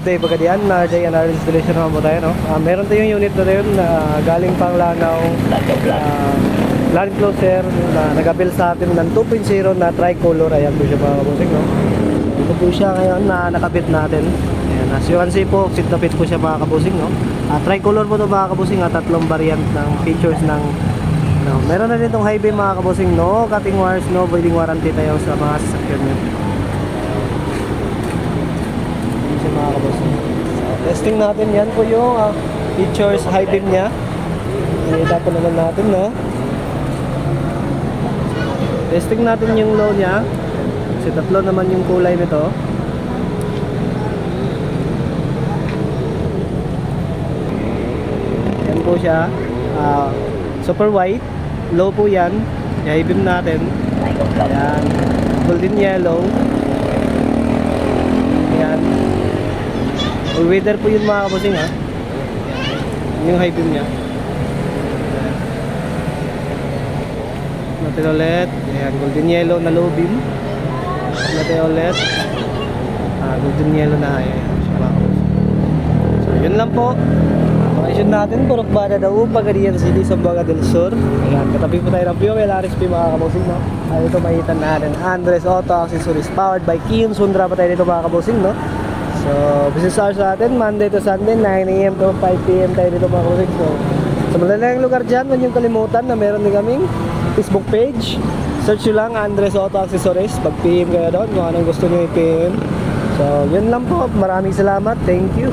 day pagkadian na JNR installation naman po tayo, no? Meron tayong unit na tayo na galing pang Lanao, land closer na nag-avail sa atin ng 2.0 na tricolor. Ayan po siya mga kabusing, no? Ito po siya ngayon na nakabit natin. Ayan, as you can see po, fit na fit po siya mga kabusing, no? Tricolor po ito mga kabusing, tatlong variant ng features ng meron na din itong high beam mga kabusing, no cutting wires, no voiding warranty tayo sa mga sasakyan nyo. Mga kabusing, testing natin yan po yung features high beam nya. Inita po naman natin, no? Testing natin yung low nya kasi tatlo naman yung kulay nito. Yan po siya, super white, low po yan, high beam natin. Ayan, golden yellow. Ayan, all weather po yun mga kabusing, ha. Yung high beam nya. Natin ulit. Ayan, golden yellow na low beam. Natin ulit. Golden yellow na high. So yun lang po. Location natin, Purok Bada daw, Pagadian City, Zamboanga del Sur. Ayan, katabi po tayo ng Fuel RSP mga kabusing, no? Ito mahitan natin Andres Auto Accessories powered by Kion Sundra pa tayo dito mga kabusing, no? So business hours natin Monday to Sunday 9 AM to 5 PM tayo dito mga kabusing. So sa malalayang lugar dyan, huwag niyong kalimutan na meron din kaming Facebook page. Search nyo lang Andres Auto Accessories. Pag-PM kayo doon kung anong gusto nyo i-PM. So yun lang po, maraming salamat, thank you.